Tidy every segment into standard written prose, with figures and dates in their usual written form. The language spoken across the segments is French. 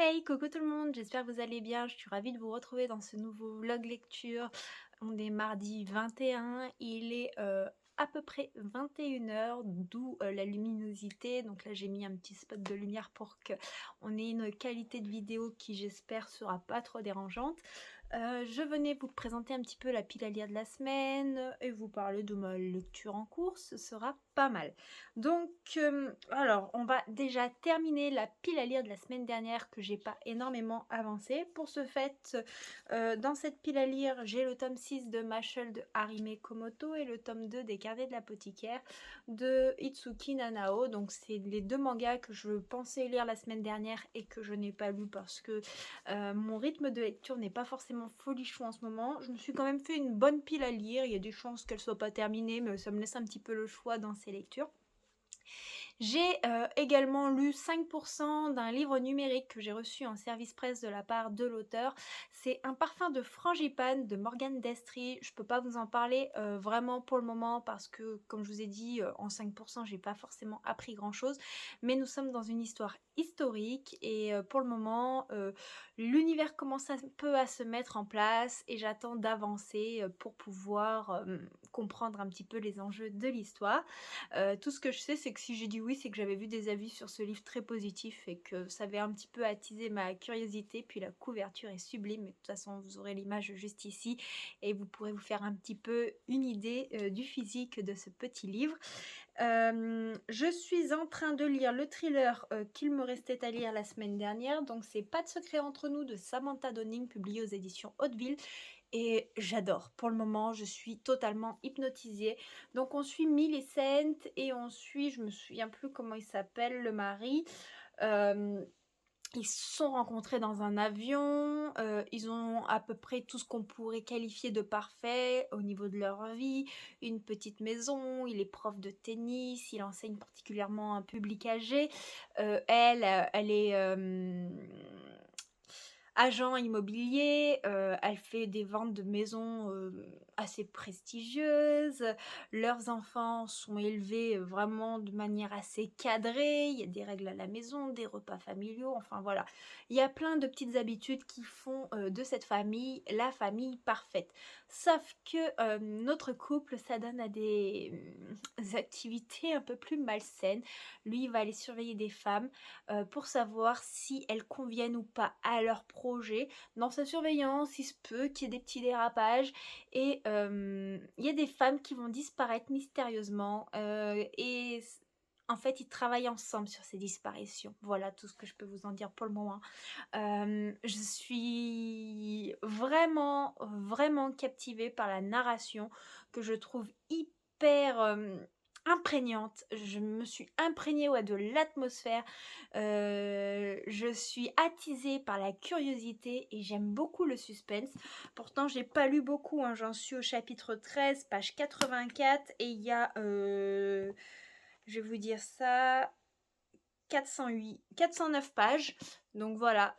Hey, coucou tout le monde, j'espère que vous allez bien. Je suis ravie de vous retrouver dans ce nouveau vlog lecture. On est mardi 21, il est à peu près 21 h, d'où la luminosité. Donc là, j'ai mis un petit spot de lumière pour qu'on ait une qualité de vidéo qui, j'espère, sera pas trop dérangeante. Je venais vous présenter un petit peu la pile à lire de la semaine et vous parler de ma lecture en cours, ce sera pas mal. Donc, alors, on va déjà terminer la pile à lire de la semaine dernière que j'ai pas énormément avancé. Pour ce fait, dans cette pile à lire, j'ai le tome 6 de Mashal de Harime Komoto et le tome 2 des Carnets de l'apothicaire de Itsuki Nanao. Donc, c'est les deux mangas que je pensais lire la semaine dernière et que je n'ai pas lu parce que mon rythme de lecture n'est pas forcément folichon en ce moment. Je me suis quand même fait une bonne pile à lire. Il y a des chances qu'elle soit pas terminée, mais ça me laisse un petit peu le choix dans ces lectures. J'ai également lu 5% d'un livre numérique que j'ai reçu en service presse de la part de l'auteur. C'est Un parfum de frangipane de Morgane Destry. Je peux pas vous en parler vraiment pour le moment parce que, comme je vous ai dit, en 5% j'ai pas forcément appris grand chose. Mais nous sommes dans une histoire historique et pour le moment l'univers commence un peu à se mettre en place et j'attends d'avancer pour pouvoir comprendre un petit peu les enjeux de l'histoire. Tout ce que je sais, c'est que si j'ai dit oui, c'est que j'avais vu des avis sur ce livre très positifs et que ça avait un petit peu attisé ma curiosité. Puis la couverture est sublime, mais de toute façon, vous aurez l'image juste ici et vous pourrez vous faire un petit peu une idée du physique de ce petit livre. Je suis en train de lire le thriller qu'il me restait à lire la semaine dernière. Donc c'est Pas de secret entre nous de Samantha Donning, publié aux éditions Hauteville. Et j'adore. Pour le moment, je suis totalement hypnotisée. Donc on suit Millicent et on suit, je me souviens plus comment il s'appelle, le mari. Ils se sont rencontrés dans un avion, ils ont à peu près tout ce qu'on pourrait qualifier de parfait au niveau de leur vie, une petite maison, il est prof de tennis, il enseigne particulièrement un public âgé. Elle est agent immobilier, elle fait des ventes de maisons assez prestigieuses. Leurs enfants sont élevés vraiment de manière assez cadrée. Il y a des règles à la maison, des repas familiaux, enfin voilà. Il y a plein de petites habitudes qui font de cette famille la famille parfaite. Sauf que notre couple s'adonne à des activités un peu plus malsaines. Lui, il va aller surveiller des femmes pour savoir si elles conviennent ou pas à leur projet. Dans sa surveillance, il se peut qu'il y ait des petits dérapages et il y a des femmes qui vont disparaître mystérieusement et en fait, ils travaillent ensemble sur ces disparitions. Voilà tout ce que je peux vous en dire pour le moment. Je suis vraiment, vraiment captivée par la narration que je trouve hyper imprégnante. Je me suis imprégnée, ouais, de l'atmosphère. Je suis attisée par la curiosité et j'aime beaucoup le suspense. Pourtant, j'ai pas lu beaucoup, hein. J'en suis au chapitre 13, page 84 et il y a, je vais vous dire ça, 409 pages. Donc voilà,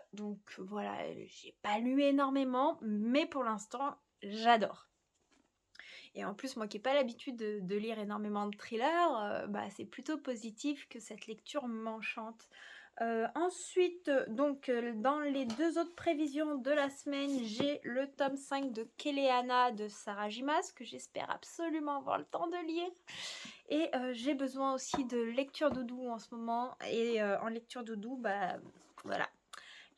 j'ai pas lu énormément, mais pour l'instant, j'adore. Et en plus, moi qui n'ai pas l'habitude de lire énormément de thrillers, c'est plutôt positif que cette lecture m'enchante. Ensuite, donc dans les deux autres prévisions de la semaine, j'ai le tome 5 de Keleana de Sarah Jimas, que j'espère absolument avoir le temps de lire. Et j'ai besoin aussi de lecture doudou en ce moment. Et en lecture doudou, voilà.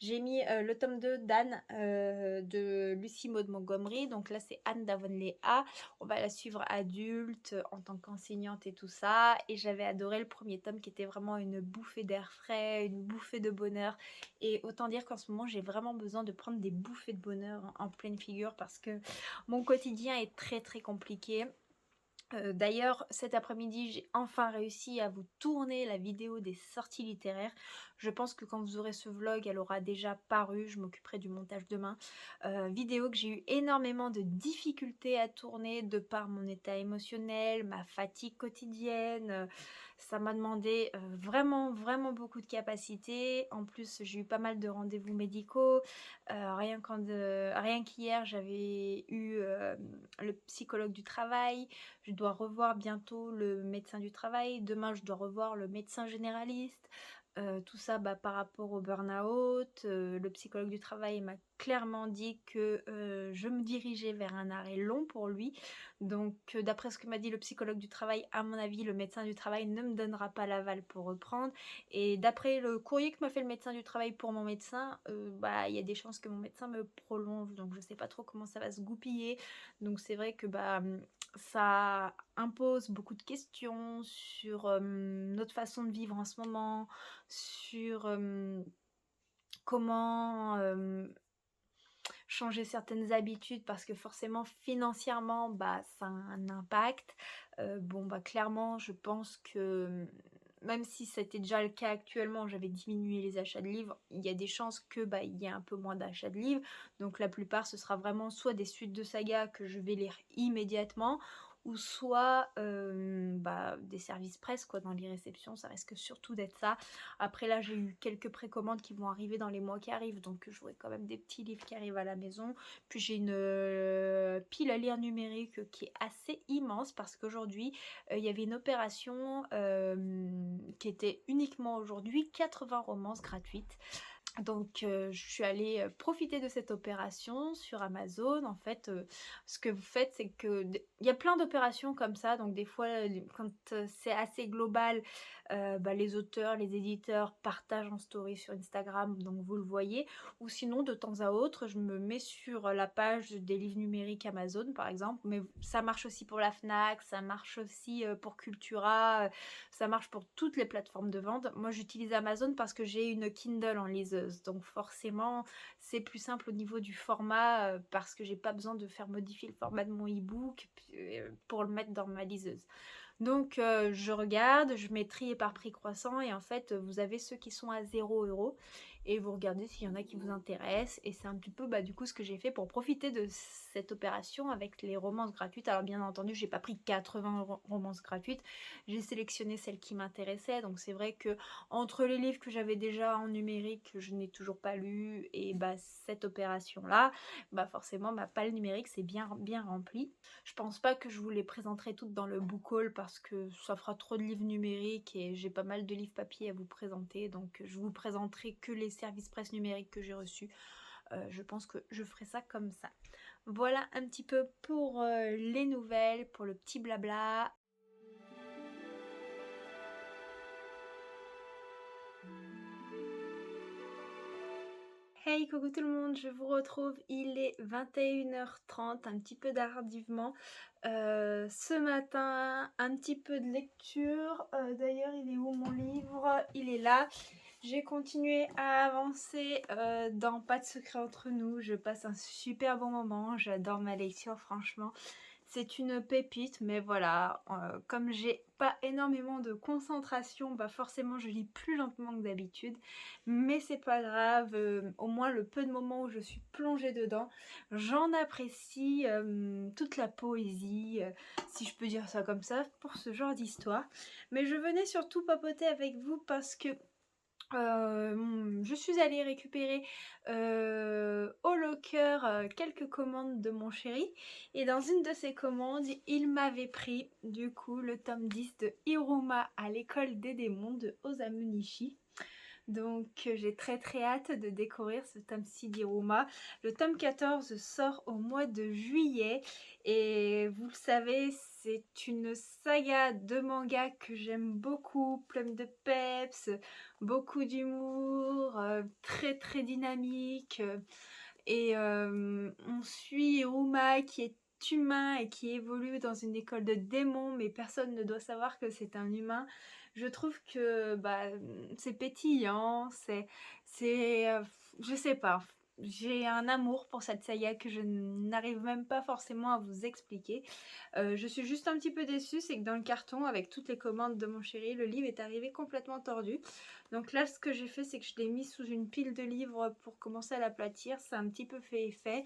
J'ai mis le tome 2 d'Anne de Lucie Maud Montgomery. Donc là, c'est Anne d'Avonlea. On va la suivre adulte en tant qu'enseignante et tout ça. Et j'avais adoré le premier tome qui était vraiment une bouffée d'air frais, une bouffée de bonheur. Et autant dire qu'en ce moment, j'ai vraiment besoin de prendre des bouffées de bonheur en pleine figure parce que mon quotidien est très très compliqué. D'ailleurs, cet après-midi, j'ai enfin réussi à vous tourner la vidéo des sorties littéraires. Je pense que quand vous aurez ce vlog, elle aura déjà paru. Je m'occuperai du montage demain. Vidéo que j'ai eu énormément de difficultés à tourner de par mon état émotionnel, ma fatigue quotidienne. Ça m'a demandé vraiment, vraiment beaucoup de capacité. En plus, j'ai eu pas mal de rendez-vous médicaux. Rien qu'hier, j'avais eu le psychologue du travail. Je dois revoir bientôt le médecin du travail. Demain, je dois revoir le médecin généraliste. Tout ça, par rapport au burn-out. Le psychologue du travail m'a clairement dit que, je me dirigeais vers un arrêt long pour lui. Donc, d'après ce que m'a dit le psychologue du travail, à mon avis, le médecin du travail ne me donnera pas l'aval pour reprendre. Et d'après le courrier que m'a fait le médecin du travail pour mon médecin, il y a des chances que mon médecin me prolonge. Donc je sais pas trop comment ça va se goupiller. Donc c'est vrai que, ça impose beaucoup de questions sur, notre façon de vivre en ce moment, sur, comment, changer certaines habitudes parce que forcément financièrement, ça a un impact. Clairement je pense que, même si c'était déjà le cas actuellement, j'avais diminué les achats de livres, il y a des chances que, il y ait un peu moins d'achats de livres. Donc la plupart ce sera vraiment soit des suites de sagas que je vais lire immédiatement ou soit, des services presse quoi, dans les réceptions, ça risque surtout d'être ça. Après là, j'ai eu quelques précommandes qui vont arriver dans les mois qui arrivent, donc j'aurai quand même des petits livres qui arrivent à la maison. Puis j'ai une, pile à lire numérique qui est assez immense parce qu'aujourd'hui, il y avait une opération, qui était uniquement aujourd'hui 80 romances gratuites. Donc je suis allée, profiter de cette opération sur Amazon. En fait, ce que vous faites, c'est que il y a plein d'opérations comme ça, donc des fois, quand, c'est assez global, les auteurs, les éditeurs partagent en story sur Instagram, donc vous le voyez. Ou sinon, de temps à autre, je me mets sur la page des livres numériques Amazon, par exemple, mais ça marche aussi pour la Fnac, ça marche aussi, pour Cultura, ça marche pour toutes les plateformes de vente. Moi, j'utilise Amazon parce que j'ai une Kindle en liseuse. Donc forcément, c'est plus simple au niveau du format parce que j'ai pas besoin de faire modifier le format de mon e-book pour le mettre dans ma liseuse. Donc je regarde, je mets trier par prix croissant et en fait vous avez ceux qui sont à 0 € et vous regardez s'il y en a qui vous intéressent et c'est un petit peu du coup ce que j'ai fait pour profiter de cette opération avec les romances gratuites. Alors bien entendu j'ai pas pris 80 romances gratuites, j'ai sélectionné celles qui m'intéressaient, donc c'est vrai que entre les livres que j'avais déjà en numérique que je n'ai toujours pas lu et cette opération là, forcément ma palle numérique c'est bien remplie. Je pense pas que je vous les présenterai toutes dans le book haul parce que ça fera trop de livres numériques et j'ai pas mal de livres papier à vous présenter, donc je vous présenterai que les services presse numériques que j'ai reçus. Je pense que je ferai ça comme ça. Voilà un petit peu pour les nouvelles, pour le petit blabla. Hey, coucou tout le monde, je vous retrouve, il est 21h30, un petit peu tardivement. Ce matin, un petit peu de lecture. D'ailleurs, il est où mon livre? Il est là. J'ai continué à avancer dans Pas de secret entre nous. Je passe un super bon moment, j'adore ma lecture, franchement. C'est une pépite, mais voilà, comme j'ai pas énormément de concentration, forcément je lis plus lentement que d'habitude. Mais c'est pas grave, au moins le peu de moments où je suis plongée dedans, j'en apprécie toute la poésie, si je peux dire ça comme ça, pour ce genre d'histoire. Mais je venais surtout papoter avec vous parce que je suis allée récupérer au locker quelques commandes de mon chéri et dans une de ces commandes il m'avait pris du coup le tome 10 de Hiruma à l'école des démons de Osamu Nishi. Donc j'ai très hâte de découvrir ce tome-ci d'Iruma. Le tome 14 sort au mois de juillet et vous le savez, c'est une saga de manga que j'aime beaucoup, pleine de peps, beaucoup d'humour, très dynamique. Et on suit Iruma qui est humain et qui évolue dans une école de démons, mais personne ne doit savoir que c'est un humain. Je trouve que c'est pétillant, je sais pas. J'ai un amour pour cette saga que je n'arrive même pas forcément à vous expliquer. Je suis juste un petit peu déçue, c'est que dans le carton, avec toutes les commandes de mon chéri, le livre est arrivé complètement tordu. Donc là, ce que j'ai fait, c'est que je l'ai mis sous une pile de livres pour commencer à l'aplatir. Ça a un petit peu fait effet.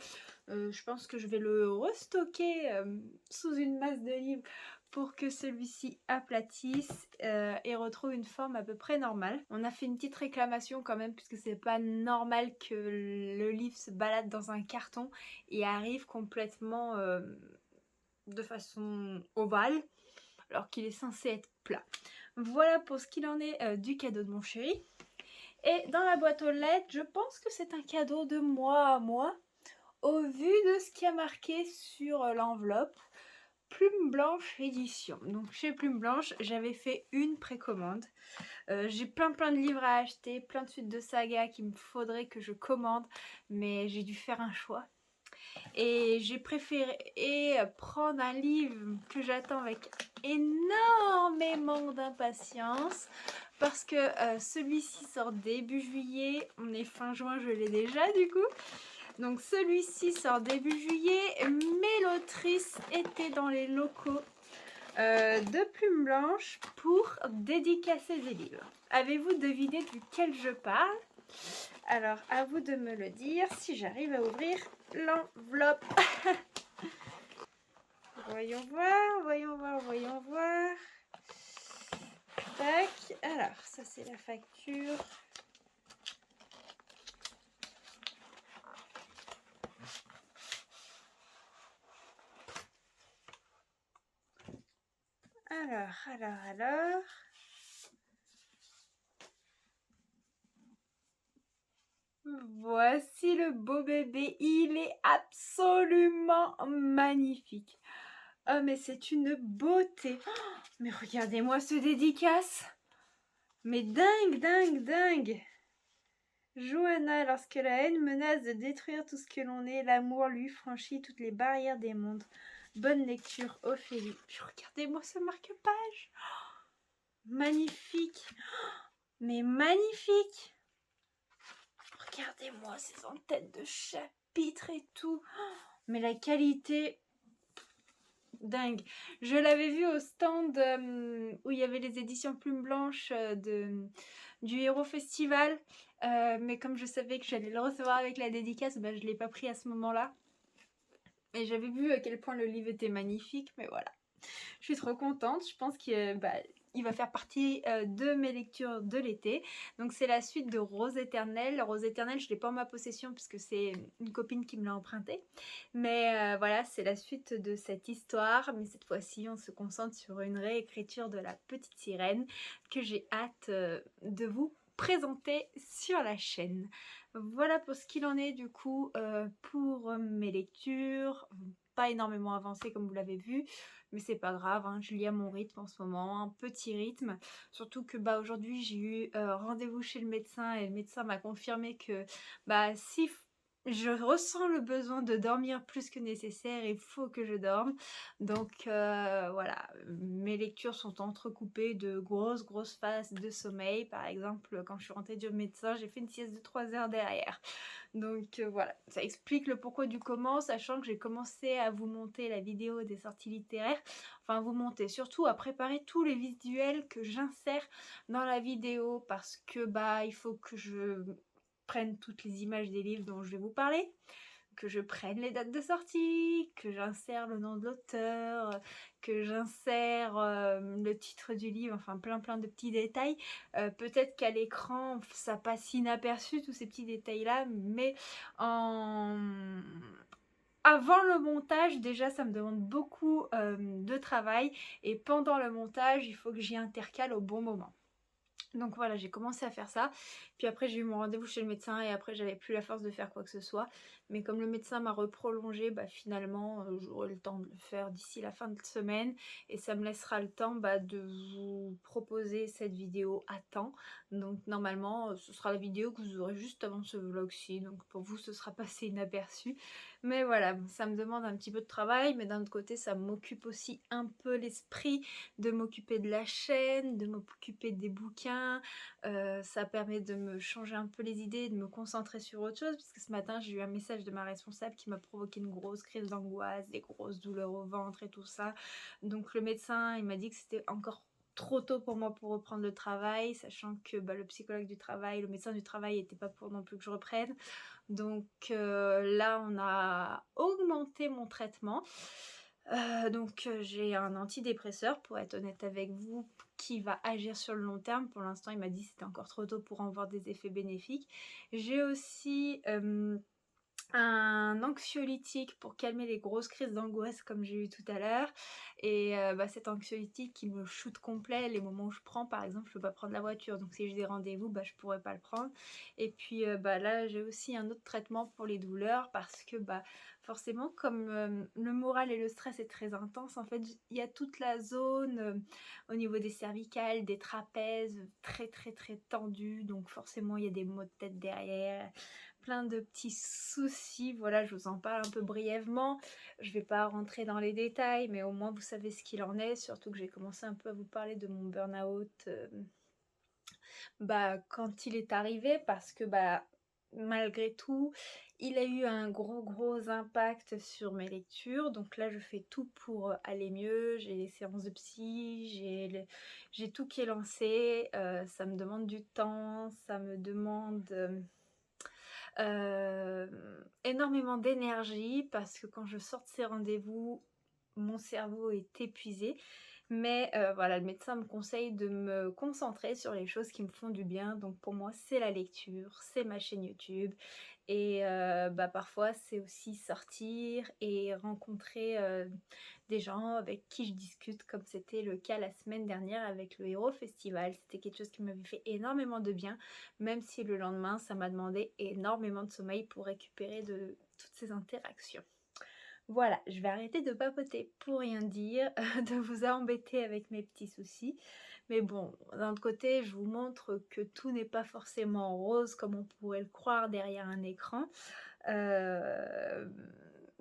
Je pense que je vais le restocker sous une masse de livres pour que celui-ci aplatisse et retrouve une forme à peu près normale. On a fait une petite réclamation quand même puisque c'est pas normal que le livre se balade dans un carton et arrive complètement de façon ovale alors qu'il est censé être plat. Voilà pour ce qu'il en est du cadeau de mon chéri. Et dans la boîte aux lettres, je pense que c'est un cadeau de moi à moi, au vu de ce qui a marqué sur l'enveloppe. Plume Blanche édition. Donc chez Plume Blanche, j'avais fait une précommande. J'ai plein de livres à acheter, plein de suites de sagas qu'il me faudrait que je commande, mais j'ai dû faire un choix. Et j'ai préféré prendre un livre que j'attends avec énormément d'impatience parce que celui-ci sort début juillet, on est fin juin, je l'ai déjà du coup. Donc celui-ci sort début juillet, mais l'autrice était dans les locaux de Plume Blanche pour dédicacer des livres. Avez-vous deviné duquel je parle? Alors, à vous de me le dire si j'arrive à ouvrir l'enveloppe. Voyons voir, voyons voir, voyons voir. Tac. Alors, ça c'est la facture. Alors. Voici le beau bébé. Il est absolument magnifique. Oh, mais c'est une beauté. Oh, mais regardez-moi ce dédicace. Mais dingue. Johanna, lorsque la haine menace de détruire tout ce que l'on est, l'amour lui franchit toutes les barrières des mondes. Bonne lecture, Ophélie. Puis regardez-moi ce marque-page. Oh, magnifique. Oh, mais magnifique. Regardez-moi ces entêtes de chapitres et tout. Oh, mais la qualité... dingue. Je l'avais vu au stand où il y avait les éditions Plume Blanche du Héros Festival. Mais comme je savais que j'allais le recevoir avec la dédicace, bah, je ne l'ai pas pris à ce moment-là. Et j'avais vu à quel point le livre était magnifique, mais voilà. Je suis trop contente. Je pense qu'il va faire partie de mes lectures de l'été. Donc c'est la suite de Rose éternelle. Rose éternelle, je ne l'ai pas en ma possession puisque c'est une copine qui me l'a emprunté. Mais voilà, c'est la suite de cette histoire. Mais cette fois-ci, on se concentre sur une réécriture de la petite sirène que j'ai hâte de vous présenter sur la chaîne. Voilà pour ce qu'il en est du coup pour mes lectures. Pas énormément avancé comme vous l'avez vu, mais c'est pas grave, hein, je lis à mon rythme en ce moment, un petit rythme, surtout que aujourd'hui j'ai eu rendez-vous chez le médecin et le médecin m'a confirmé que si je ressens le besoin de dormir plus que nécessaire, il faut que je dorme. Donc voilà, mes lectures sont entrecoupées de grosses phases de sommeil. Par exemple, quand je suis rentrée du médecin, j'ai fait une sieste de 3 heures derrière. Donc voilà, ça explique le pourquoi du comment, sachant que j'ai commencé à vous monter la vidéo des sorties littéraires, enfin vous monter, surtout à préparer tous les visuels que j'insère dans la vidéo parce que il faut que je prenne toutes les images des livres dont je vais vous parler, que je prenne les dates de sortie, que j'insère le nom de l'auteur, que j'insère le titre du livre, enfin plein de petits détails. Peut-être qu'à l'écran ça passe inaperçu tous ces petits détails là, mais avant le montage déjà ça me demande beaucoup de travail, et pendant le montage il faut que j'y intercale au bon moment. Donc voilà, j'ai commencé à faire ça. Puis après j'ai eu mon rendez-vous chez le médecin et après j'avais plus la force de faire quoi que ce soit. Mais comme le médecin m'a reprolongé, finalement j'aurai le temps de le faire d'ici la fin de semaine. Et ça me laissera le temps de vous proposer cette vidéo à temps. Donc normalement ce sera la vidéo que vous aurez juste avant ce vlog-ci. Donc pour vous ce sera passé inaperçu. Mais voilà, ça me demande un petit peu de travail. Mais d'un autre côté ça m'occupe aussi un peu l'esprit de m'occuper de la chaîne, de m'occuper des bouquins. Ça permet de me changer un peu les idées, de me concentrer sur autre chose, parce que ce matin j'ai eu un message de ma responsable qui m'a provoqué une grosse crise d'angoisse, des grosses douleurs au ventre et tout ça. Donc le médecin il m'a dit que c'était encore trop tôt pour moi pour reprendre le travail, sachant que le psychologue du travail, le médecin du travail n'était pas pour non plus que je reprenne. Donc là on a augmenté mon traitement. Donc j'ai un antidépresseur, pour être honnête avec vous, qui va agir sur le long terme. Pour l'instant il m'a dit que c'était encore trop tôt pour en voir des effets bénéfiques. J'ai aussi un anxiolytique pour calmer les grosses crises d'angoisse comme j'ai eu tout à l'heure et cet anxiolytique il me shoot complet. Les moments où je prends par exemple, je peux pas prendre la voiture, donc si j'ai des rendez-vous, je pourrais pas le prendre et puis, là j'ai aussi un autre traitement pour les douleurs parce que, forcément comme, le moral et le stress est très intense en fait, il y a toute la zone, au niveau des cervicales, des trapèzes, très, très, très tendue donc forcément il y a des maux de tête derrière, plein de petits soucis. Voilà, je vous en parle un peu brièvement. Je vais pas rentrer dans les détails, mais au moins vous savez ce qu'il en est. Surtout que j'ai commencé un peu à vous parler de mon burn-out, quand il est arrivé parce que, malgré tout, il a eu un gros, gros impact sur mes lectures. Donc là, je fais tout pour, aller mieux. J'ai les séances de psy, j'ai tout qui est lancé. Ça me demande du temps, ça me demande, énormément d'énergie parce que quand je sors de ces rendez-vous, mon cerveau est épuisé. Mais voilà, le médecin me conseille de me concentrer sur les choses qui me font du bien. Donc pour moi, c'est la lecture, c'est ma chaîne YouTube et parfois c'est aussi sortir et rencontrer, des gens avec qui je discute comme c'était le cas la semaine dernière avec le Hero Festival. C'était quelque chose qui m'avait fait énormément de bien, même si le lendemain, ça m'a demandé énormément de sommeil pour récupérer de toutes ces interactions. Voilà, je vais arrêter de papoter pour rien dire, de vous embêter avec mes petits soucis. Mais bon, d'un autre côté, je vous montre que tout n'est pas forcément rose comme on pourrait le croire derrière un écran. Hem,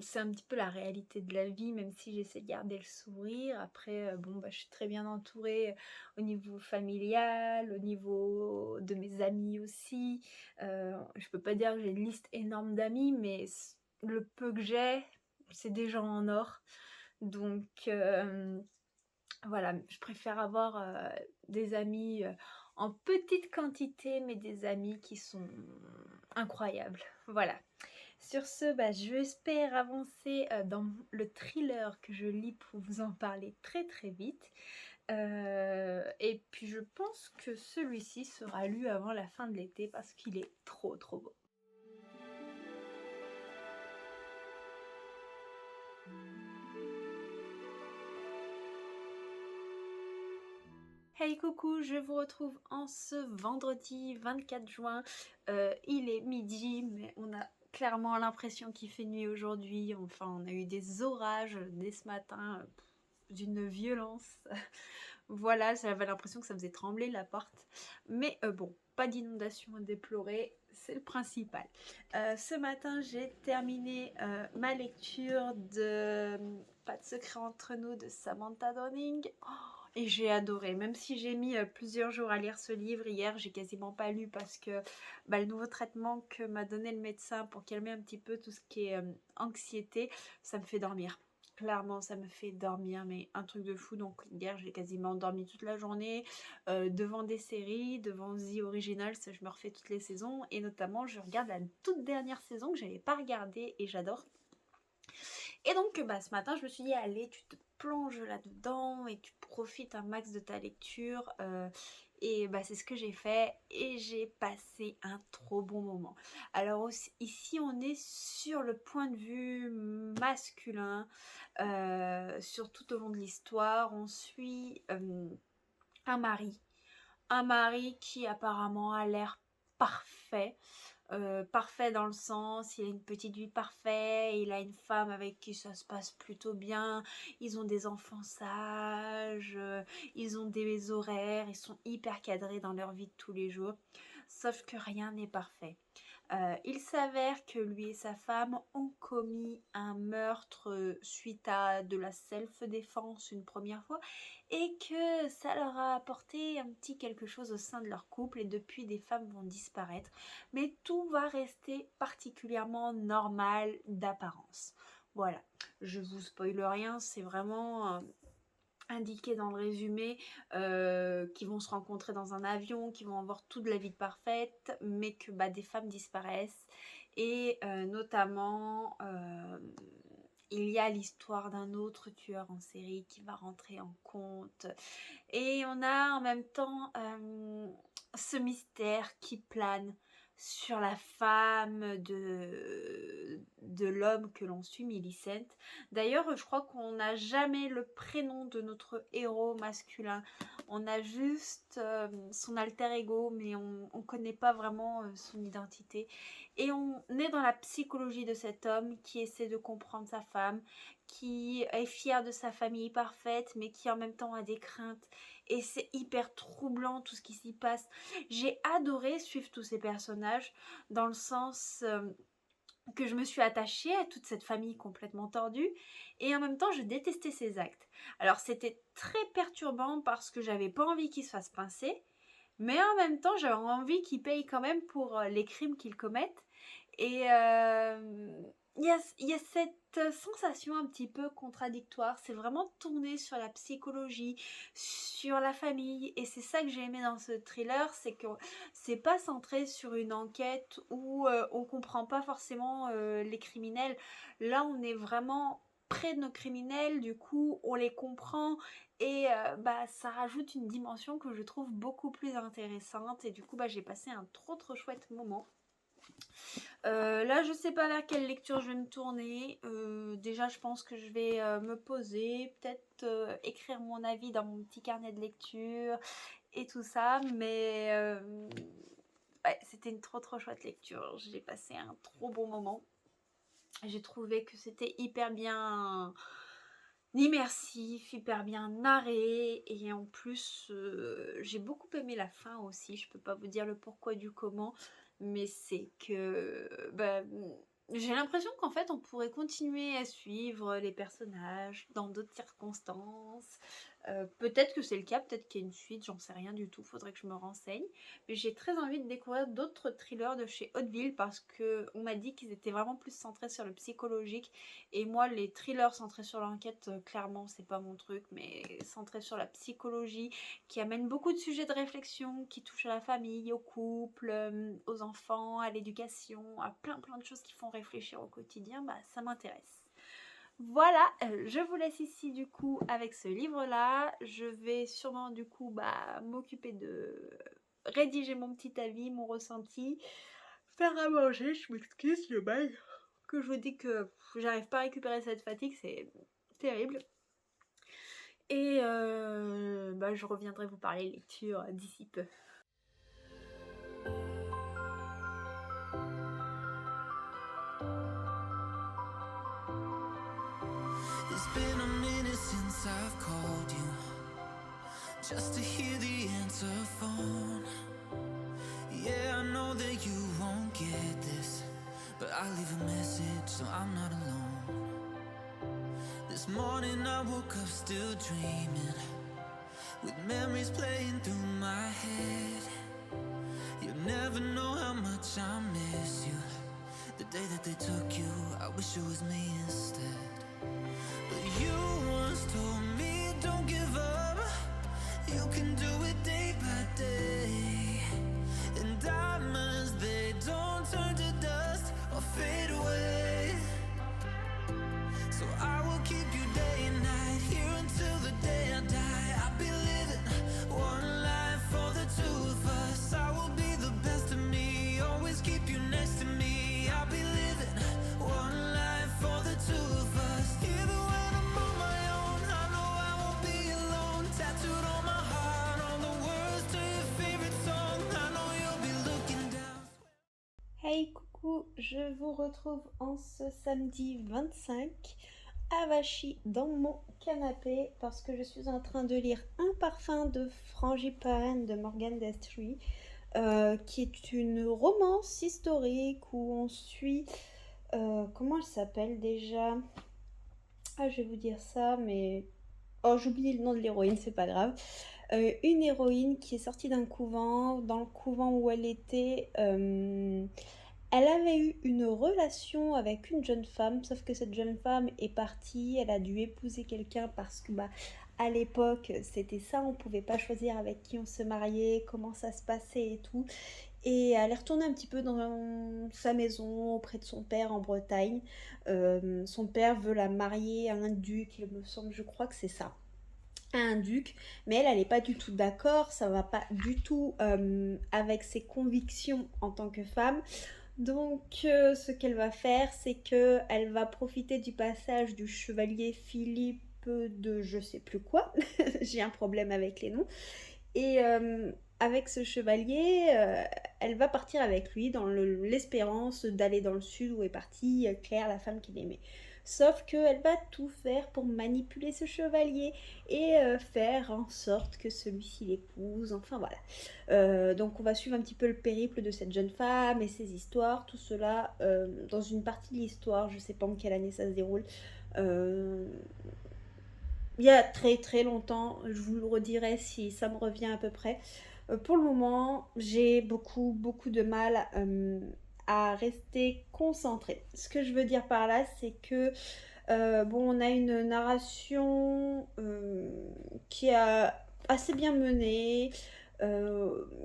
c'est un petit peu la réalité de la vie, même si j'essaie de garder le sourire. Après, je suis très bien entourée au niveau familial, au niveau de mes amis aussi. Je peux pas dire que j'ai une liste énorme d'amis, mais le peu que j'ai, c'est des gens en or. Donc voilà, je préfère avoir, des amis, en petite quantité, mais des amis qui sont incroyables. Voilà. Sur ce, j'espère avancer, dans le thriller que je lis pour vous en parler très, très vite. Et puis je pense que celui-ci sera lu avant la fin de l'été parce qu'il est trop, trop beau. Hey coucou, je vous retrouve en ce vendredi 24 juin. Il est midi, mais on a clairement l'impression qu'il fait nuit aujourd'hui. Enfin, on a eu des orages dès ce matin, d'une violence. Voilà, j'avais l'impression que ça faisait trembler la porte. Mais bon, pas d'inondation à déplorer, c'est le principal. Ce matin, j'ai terminé ma lecture de Pas de secret entre nous de Samantha Downing. Oh, et j'ai adoré, même si j'ai mis plusieurs jours à lire ce livre. Hier, j'ai quasiment pas lu parce que le nouveau traitement que m'a donné le médecin pour calmer un petit peu tout ce qui est anxiété, ça me fait dormir. Clairement, ça me fait dormir, mais un truc de fou. Donc hier, j'ai quasiment dormi toute la journée devant des séries, devant The Originals. Je me refais toutes les saisons et notamment, je regarde la toute dernière saison que j'avais pas regardée et j'adore. Et donc, ce matin, je me suis dit, allez, tu te plonges là-dedans et tu profites un max de ta lecture. Et c'est ce que j'ai fait et j'ai passé un trop bon moment. Alors ici, on est sur le point de vue masculin, sur tout au long de l'histoire. On suit un mari. Un mari qui apparemment a l'air parfait. Parfait dans le sens, il a une petite vie parfaite, il a une femme avec qui ça se passe plutôt bien, ils ont des enfants sages, ils ont des horaires, ils sont hyper cadrés dans leur vie de tous les jours. Sauf que rien n'est parfait. Il s'avère que lui et sa femme ont commis un meurtre suite à de la self-défense une première fois et que ça leur a apporté un petit quelque chose au sein de leur couple et depuis des femmes vont disparaître. Mais tout va rester particulièrement normal d'apparence. Voilà, je vous spoile rien, c'est vraiment indiqué dans le résumé qu'ils vont se rencontrer dans un avion, qu'ils vont avoir toute la vie parfaite, mais que des femmes disparaissent. Et notamment, il y a l'histoire d'un autre tueur en série qui va rentrer en compte. Et on a en même temps ce mystère qui plane sur la femme de l'homme que l'on suit, Millicent. D'ailleurs, je crois qu'on n'a jamais le prénom de notre héros masculin. On a juste son alter ego, mais on ne connaît pas vraiment son identité. Et on est dans la psychologie de cet homme qui essaie de comprendre sa femme, qui est fier de sa famille parfaite, mais qui en même temps a des craintes. Et c'est hyper troublant tout ce qui s'y passe. J'ai adoré suivre tous ces personnages dans le sens que je me suis attachée à toute cette famille complètement tordue et en même temps je détestais ses actes. Alors c'était très perturbant parce que j'avais pas envie qu'il se fasse pincer, mais en même temps j'avais envie qu'il paye quand même pour les crimes qu'il commette. Et il y a cette sensation un petit peu contradictoire. C'est vraiment tourné sur la psychologie, sur la famille. Et c'est ça que j'ai aimé dans ce thriller, c'est que c'est pas centré sur une enquête où on comprend pas forcément les criminels. Là, on est vraiment près de nos criminels, du coup, on les comprend. Et ça rajoute une dimension que je trouve beaucoup plus intéressante. Et du coup, j'ai passé un trop chouette moment. Là, je sais pas vers quelle lecture je vais me tourner. Déjà, je pense que je vais me poser, peut-être écrire mon avis dans mon petit carnet de lecture et tout ça. Mais ouais, c'était une trop chouette lecture. J'ai passé un trop bon moment. J'ai trouvé que c'était hyper bien immersif, hyper bien narré. Et en plus, j'ai beaucoup aimé la fin aussi. Je peux pas vous dire le pourquoi du comment. Mais c'est que j'ai l'impression qu'en fait on pourrait continuer à suivre les personnages dans d'autres circonstances. Peut-être que c'est le cas, peut-être qu'il y a une suite, j'en sais rien du tout, faudrait que je me renseigne. Mais j'ai très envie de découvrir d'autres thrillers de chez Hauteville parce qu'on m'a dit qu'ils étaient vraiment plus centrés sur le psychologique. Et moi, les thrillers centrés sur l'enquête, clairement, c'est pas mon truc, mais centrés sur la psychologie, qui amène beaucoup de sujets de réflexion, qui touchent à la famille, au couple, aux enfants, à l'éducation, à plein de choses qui font réfléchir au quotidien, ça m'intéresse. Voilà, je vous laisse ici du coup avec ce livre-là. Je vais sûrement du coup m'occuper de rédiger mon petit avis, mon ressenti, faire à manger, je m'excuse le bail, que je vous dis que j'arrive pas à récupérer cette fatigue, c'est terrible. Et je reviendrai vous parler lecture d'ici peu. It's been a minute since I've called you, just to hear the answer phone. Yeah, I know that you won't get this, but I'll leave a message so I'm not alone. This morning I woke up still dreaming, with memories playing through my head. You'll never know how much I miss you. The day that they took you, I wish it was me instead. But you once told me don't give up, you can do it day by day. And diamonds, they don't turn to dust or fade away. So I will keep you day and night, here until the day I die. I'll be living one life for the two of us. I will be the best of me, always keep you next to me. I'll be living one life for the two of us. Even when I'm on my own, I know I won't be alone. Tattooed on my heart, all the words to your favorite song. I know you'll be looking down. Hey coucou, je vous retrouve en ce samedi 25 avachie dans mon canapé parce que je suis en train de lire Un parfum de frangipane de Morgan Destry, qui est une romance historique où on suit comment elle s'appelle déjà? Ah, je vais vous dire ça, mais oh, j'ai oublié le nom de l'héroïne, c'est pas grave. Une héroïne qui est sortie d'un couvent. Dans le couvent où elle était, elle avait eu une relation avec une jeune femme, sauf que cette jeune femme est partie, elle a dû épouser quelqu'un parce que à l'époque c'était ça, on pouvait pas choisir avec qui on se mariait, comment ça se passait et tout. Et elle est retournée un petit peu dans sa maison auprès de son père en Bretagne. Son père veut la marier à un duc, il me semble, je crois que c'est ça. à un duc, mais elle n'est pas du tout d'accord, ça va pas du tout avec ses convictions en tant que femme. Donc, ce qu'elle va faire, c'est que elle va profiter du passage du chevalier Philippe de je sais plus quoi. J'ai un problème avec les noms. Et avec ce chevalier, elle va partir avec lui dans l'espérance d'aller dans le sud où est partie Claire, la femme qu'il aimait. Sauf qu'elle va tout faire pour manipuler ce chevalier et faire en sorte que celui-ci l'épouse. Enfin voilà. Donc on va suivre un petit peu le périple de cette jeune femme et ses histoires. Tout cela dans une partie de l'histoire. Je ne sais pas en quelle année ça se déroule. Euh, il y a très très longtemps, je vous le redirai si ça me revient à peu près. Pour le moment, j'ai beaucoup de mal à rester concentrée. Ce que je veux dire par là, c'est que bon, on a une narration qui est assez bien menée,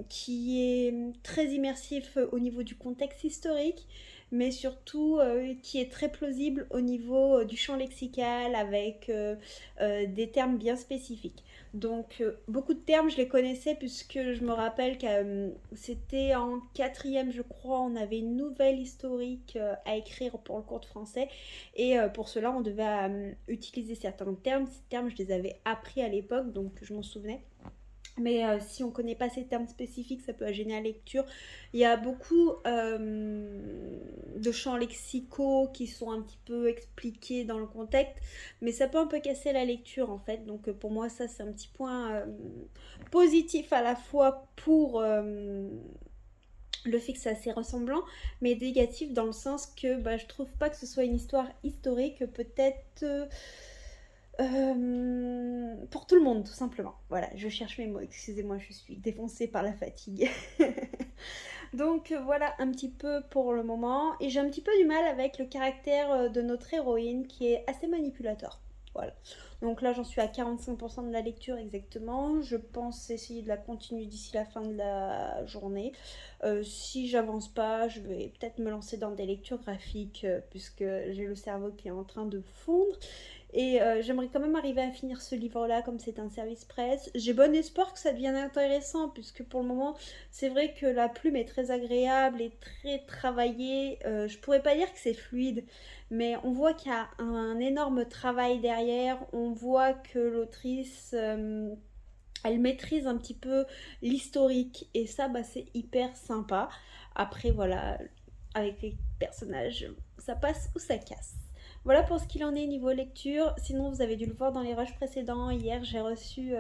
qui est très immersif au niveau du contexte historique, mais surtout qui est très plausible au niveau du champ lexical avec des termes bien spécifiques. Donc beaucoup de termes je les connaissais puisque je me rappelle que c'était en quatrième je crois, on avait une nouvelle historique à écrire pour le cours de français et pour cela on devait utiliser certains termes. Ces termes je les avais appris à l'époque donc je m'en souvenais. Mais si on ne connaît pas ces termes spécifiques, ça peut gêner la lecture. Il y a beaucoup de champs lexicaux qui sont un petit peu expliqués dans le contexte, mais ça peut un peu casser la lecture en fait. Donc pour moi, ça c'est un petit point positif à la fois pour le fait que c'est assez ressemblant, mais négatif dans le sens que bah, je trouve pas que ce soit une histoire historique, peut-être pour tout le monde, tout simplement. Voilà, je cherche mes mots, excusez-moi, je suis défoncée par la fatigue. Donc voilà un petit peu pour le moment. Et j'ai un petit peu du mal avec le caractère de notre héroïne qui est assez manipulateur. Voilà. Donc là j'en suis à 45% de la lecture exactement. Je pense essayer de la continuer d'ici la fin de la journée. Si j'avance pas, je vais peut-être me lancer dans des lectures graphiques puisque j'ai le cerveau qui est en train de fondre. Et j'aimerais quand même arriver à finir ce livre-là comme c'est un service presse. J'ai bon espoir que ça devienne intéressant puisque pour le moment, c'est vrai que la plume est très agréable et très travaillée. Je pourrais pas dire que c'est fluide, mais on voit qu'il y a un énorme travail derrière. On voit que l'autrice, elle maîtrise un petit peu l'historique et ça, bah, c'est hyper sympa. Après, voilà, avec les personnages, ça passe ou ça casse. Voilà pour ce qu'il en est niveau lecture. Sinon, vous avez dû le voir dans les rushs précédents. Hier, j'ai reçu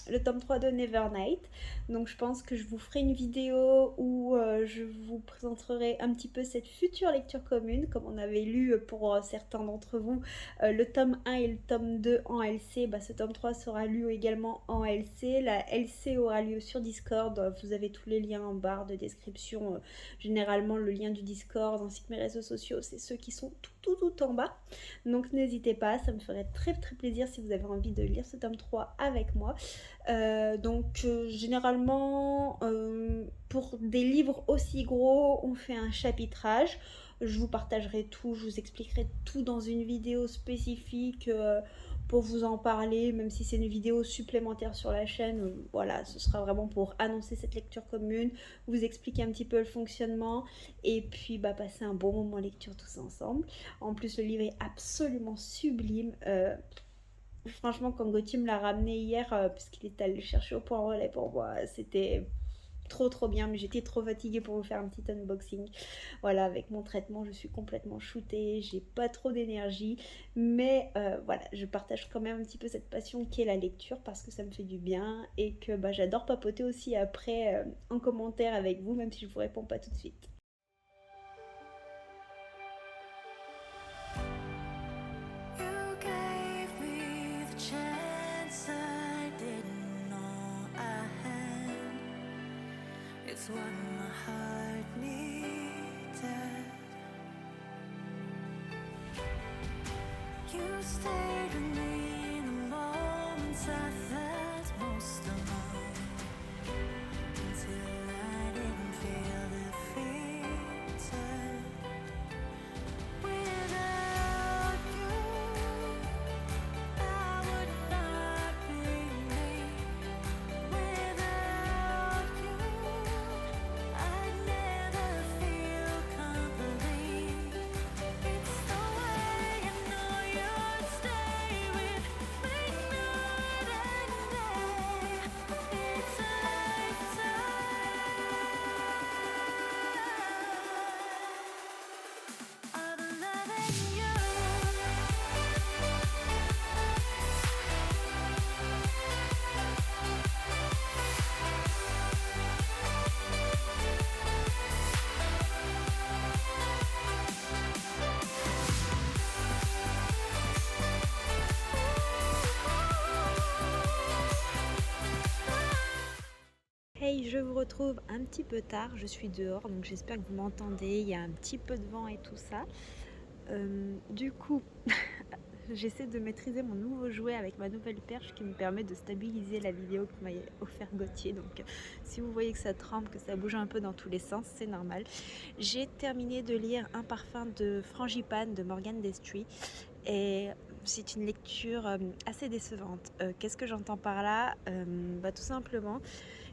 le tome 3 de Nevernight. Donc, je pense que je vous ferai une vidéo où je vous présenterai un petit peu cette future lecture commune. Comme on avait lu pour certains d'entre vous le tome 1 et le tome 2 en LC, bah, ce tome 3 sera lu également en LC. La LC aura lieu sur Discord. Vous avez tous les liens en barre de description. Généralement, le lien du Discord ainsi que mes réseaux sociaux, c'est ceux qui sont tout en bas. Donc n'hésitez pas, ça me ferait très plaisir si vous avez envie de lire ce tome 3 avec moi. Généralement, pour des livres aussi gros, on fait un chapitrage. Je vous partagerai tout, je vous expliquerai tout dans une vidéo spécifique pour vous en parler, même si c'est une vidéo supplémentaire sur la chaîne. Voilà, ce sera vraiment pour annoncer cette lecture commune, vous expliquer un petit peu le fonctionnement et puis bah, passer un bon moment lecture tous ensemble. En plus, le livre est absolument sublime. Franchement, quand Gauthier me l'a ramené hier, puisqu'il est allé le chercher au point relais pour moi, c'était trop bien, mais j'étais trop fatiguée pour vous faire un petit unboxing. Voilà, avec mon traitement, je suis complètement shootée, j'ai pas trop d'énergie, mais voilà, je partage quand même un petit peu cette passion qui est la lecture parce que ça me fait du bien et que bah, j'adore papoter aussi après en commentaire avec vous, même si je vous réponds pas tout de suite. You gave me the chance I didn't know I had. It's what my heart needed. You stayed with me in the moments I felt most alone, until I didn't feel defeated. Without you, I would not be pareil, je vous retrouve un petit peu tard, je suis dehors, donc j'espère que vous m'entendez, il y a un petit peu de vent et tout ça. Du coup, j'essaie de maîtriser mon nouveau jouet avec ma nouvelle perche qui me permet de stabiliser la vidéo que m'a offert Gauthier. Donc si vous voyez que ça tremble, que ça bouge un peu dans tous les sens, c'est normal. J'ai terminé de lire Un parfum de frangipane de Morgane Destry et c'est une lecture assez décevante. Qu'est-ce que j'entends par là? Tout simplement,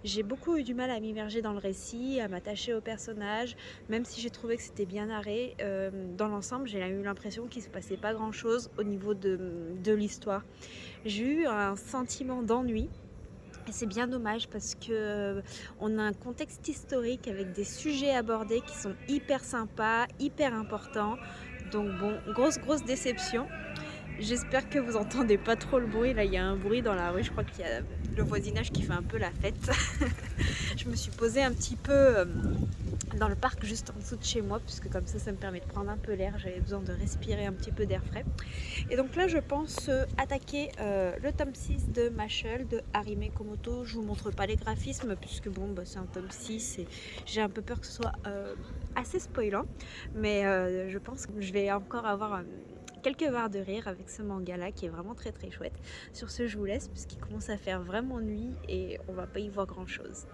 j'ai beaucoup eu du mal à m'immerger dans le récit, à m'attacher au personnage, même si j'ai trouvé que c'était bien narré. Dans l'ensemble, j'ai eu l'impression qu'il ne se passait pas grand-chose au niveau de l'histoire. J'ai eu un sentiment d'ennui. Et c'est bien dommage parce que on a un contexte historique avec des sujets abordés qui sont hyper sympas, hyper importants. Donc bon, grosse déception. J'espère que vous entendez pas trop le bruit. Là, il y a un bruit dans la rue. Je crois qu'il y a le voisinage qui fait un peu la fête. Je me suis posée un petit peu dans le parc juste en dessous de chez moi, puisque comme ça me permet de prendre un peu l'air. J'avais besoin de respirer un petit peu d'air frais. Et donc là, je pense attaquer le tome 6 de Mashle de Harime Komoto. Je vous montre pas les graphismes, puisque bon, c'est un tome 6 et j'ai un peu peur que ce soit assez spoilant. Mais je pense que je vais encore avoir quelques barres de rire avec ce manga là qui est vraiment très chouette. Sur ce, je vous laisse puisqu'il commence à faire vraiment nuit et on va pas y voir grand chose.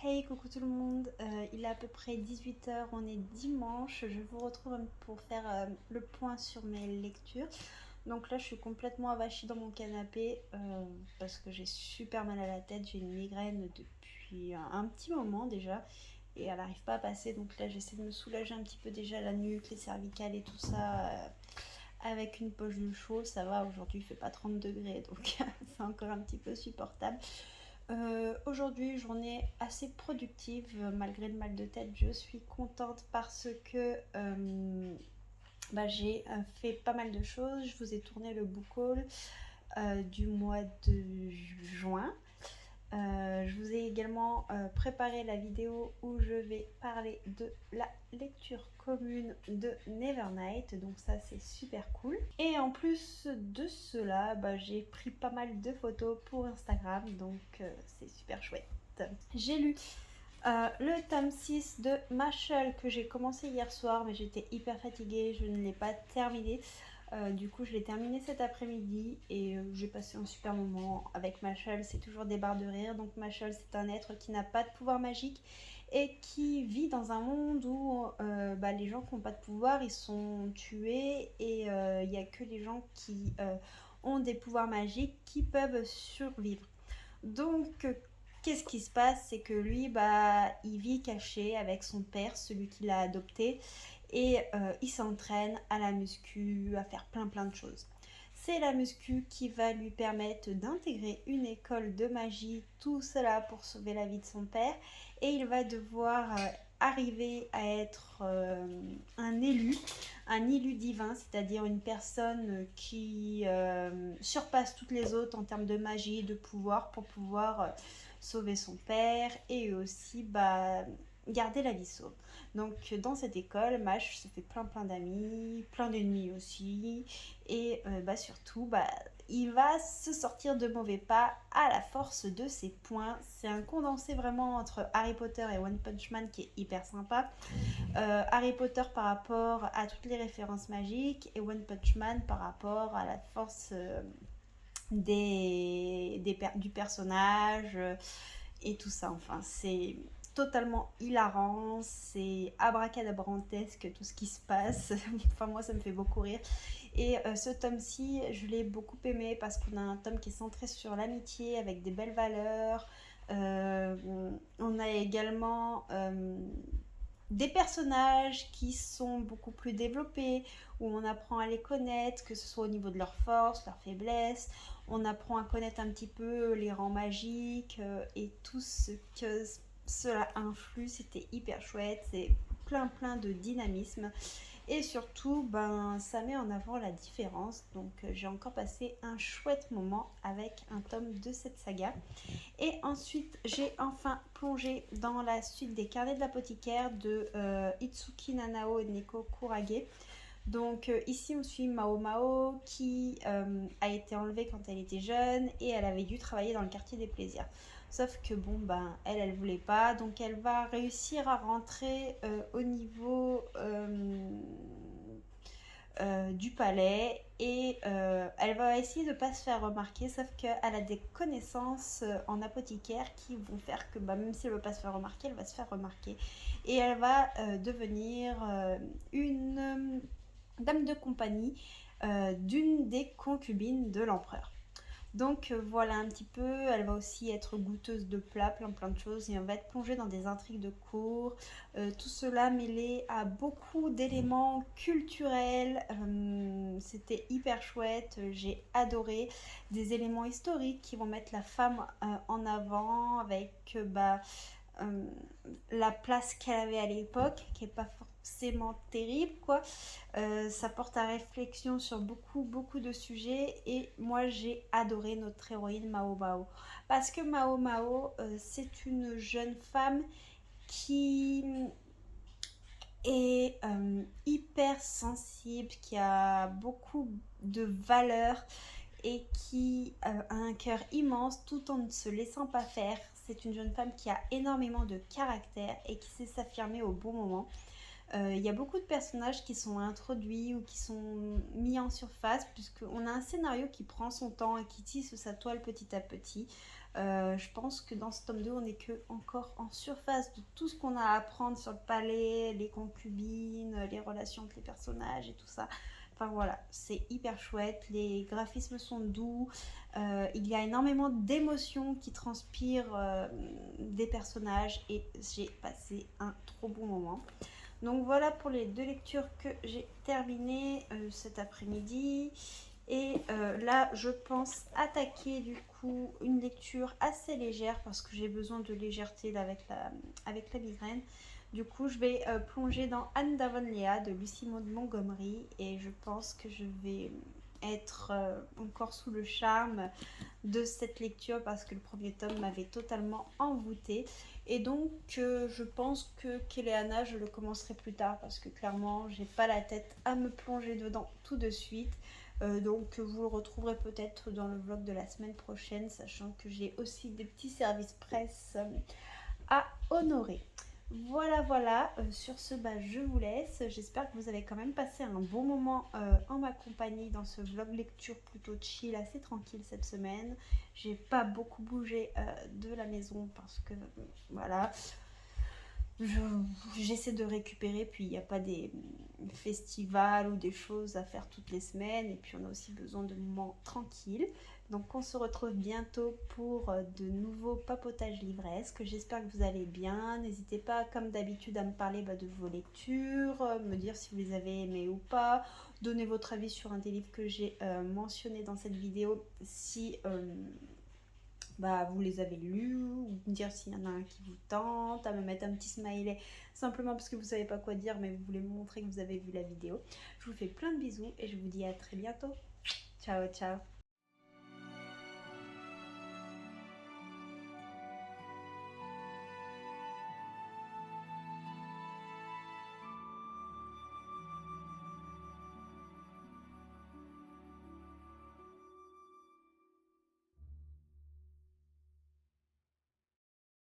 Hey, coucou tout le monde, il est à peu près 18 h, on est dimanche, je vous retrouve pour faire le point sur mes lectures. Donc là je suis complètement avachie dans mon canapé parce que j'ai super mal à la tête, j'ai une migraine depuis un petit moment déjà et elle n'arrive pas à passer, donc là j'essaie de me soulager un petit peu déjà la nuque, les cervicales et tout ça avec une poche de chaud. Ça va, aujourd'hui il fait pas 30 degrés donc c'est encore un petit peu supportable. Aujourd'hui, journée assez productive malgré le mal de tête. Je suis contente parce que j'ai fait pas mal de choses. Je vous ai tourné le book haul du mois de juin. Je vous ai également préparé la vidéo où je vais parler de la lecture commune de Nevernight, donc ça c'est super cool. Et en plus de cela, j'ai pris pas mal de photos pour Instagram, donc c'est super chouette. J'ai lu le tome 6 de Mashle que j'ai commencé hier soir, mais j'étais hyper fatiguée, je ne l'ai pas terminé. Du coup je l'ai terminé cet après-midi et j'ai passé un super moment avec Mashle. C'est toujours des barres de rire. Donc Mashle, c'est un être qui n'a pas de pouvoir magique et qui vit dans un monde où les gens qui n'ont pas de pouvoir, ils sont tués et il n'y a que les gens qui ont des pouvoirs magiques qui peuvent survivre. Donc qu'est-ce qui se passe? C'est que lui, il vit caché avec son père, celui qui l'a adopté, et il s'entraîne à la muscu, à faire plein de choses. C'est la muscu qui va lui permettre d'intégrer une école de magie, tout cela pour sauver la vie de son père, et il va devoir arriver à être un élu divin, c'est-à-dire une personne qui surpasse toutes les autres en termes de magie, de pouvoir, pour pouvoir sauver son père et aussi garder la vie sauve. Donc dans cette école, Mash se fait plein d'amis, plein d'ennemis aussi, et surtout, il va se sortir de mauvais pas à la force de ses poings. C'est un condensé vraiment entre Harry Potter et One Punch Man qui est hyper sympa. Harry Potter par rapport à toutes les références magiques et One Punch Man par rapport à la force du personnage et tout ça. Enfin, c'est totalement hilarant, c'est abracadabrantesque tout ce qui se passe. Enfin, moi, ça me fait beaucoup rire. Et ce tome-ci, je l'ai beaucoup aimé parce qu'on a un tome qui est centré sur l'amitié avec des belles valeurs. On a également des personnages qui sont beaucoup plus développés, où on apprend à les connaître, que ce soit au niveau de leurs forces, leurs faiblesses. On apprend à connaître un petit peu les rangs magiques et tout ce que cela influe. C'était hyper chouette, c'est plein de dynamisme. Et surtout, ça met en avant la différence. Donc j'ai encore passé un chouette moment avec un tome de cette saga. Et ensuite, j'ai enfin plongé dans la suite des Carnets de l'apothicaire de Itsuki Nanao et Neko Kurage. Donc ici, on suit Mao Mao qui a été enlevée quand elle était jeune et elle avait dû travailler dans le quartier des plaisirs. Sauf que elle voulait pas, donc elle va réussir à rentrer au niveau du palais et elle va essayer de pas se faire remarquer, sauf qu'elle a des connaissances en apothicaire qui vont faire que même si elle veut pas se faire remarquer, elle va se faire remarquer et elle va devenir une dame de compagnie d'une des concubines de l'empereur. Donc voilà un petit peu, elle va aussi être goûteuse de plats, plein de choses, et on va être plongée dans des intrigues de cour, tout cela mêlé à beaucoup d'éléments culturels. C'était hyper chouette, j'ai adoré, des éléments historiques qui vont mettre la femme en avant avec la place qu'elle avait à l'époque, qui n'est pas forcément terrible, quoi. Ça porte à réflexion sur beaucoup de sujets et moi j'ai adoré notre héroïne Mao Mao. Parce que Mao Mao, c'est une jeune femme qui est hyper sensible, qui a beaucoup de valeurs et qui a un cœur immense tout en ne se laissant pas faire. C'est une jeune femme qui a énormément de caractère et qui sait s'affirmer au bon moment. Il y a beaucoup de personnages qui sont introduits ou qui sont mis en surface puisqu'on a un scénario qui prend son temps et qui tisse sa toile petit à petit. Je pense que dans ce tome 2, on n'est que encore en surface de tout ce qu'on a à apprendre sur le palais, les concubines, les relations entre les personnages et tout ça. Enfin voilà, c'est hyper chouette, les graphismes sont doux, il y a énormément d'émotions qui transpirent des personnages et j'ai passé un trop bon moment. Donc voilà pour les 2 lectures que j'ai terminées cet après-midi. Et là, je pense attaquer du coup une lecture assez légère parce que j'ai besoin de légèreté là, avec la migraine. Du coup, je vais plonger dans Anne d'Avonlea de Lucie Maud Montgomery et je pense que je vais être encore sous le charme de cette lecture parce que le premier tome m'avait totalement envoûtée. Et donc, je pense que Kéléana, je le commencerai plus tard parce que clairement, j'ai pas la tête à me plonger dedans tout de suite. Donc, vous le retrouverez peut-être dans le vlog de la semaine prochaine, sachant que j'ai aussi des petits services presse à honorer. Voilà, sur ce, je vous laisse. J'espère que vous avez quand même passé un bon moment en ma compagnie dans ce vlog lecture plutôt chill, assez tranquille cette semaine. J'ai pas beaucoup bougé de la maison parce que voilà, j'essaie de récupérer, puis il n'y a pas des festivals ou des choses à faire toutes les semaines et puis on a aussi besoin de moments tranquilles. Donc on se retrouve bientôt pour de nouveaux papotages livresques. J'espère que vous allez bien. N'hésitez pas comme d'habitude à me parler de vos lectures, me dire si vous les avez aimées ou pas, donner votre avis sur un des livres que j'ai mentionné dans cette vidéo si vous les avez lus, ou me dire s'il y en a un qui vous tente, à me mettre un petit smiley simplement parce que vous savez pas quoi dire mais vous voulez me montrer que vous avez vu la vidéo. Je vous fais plein de bisous et je vous dis à très bientôt. Ciao.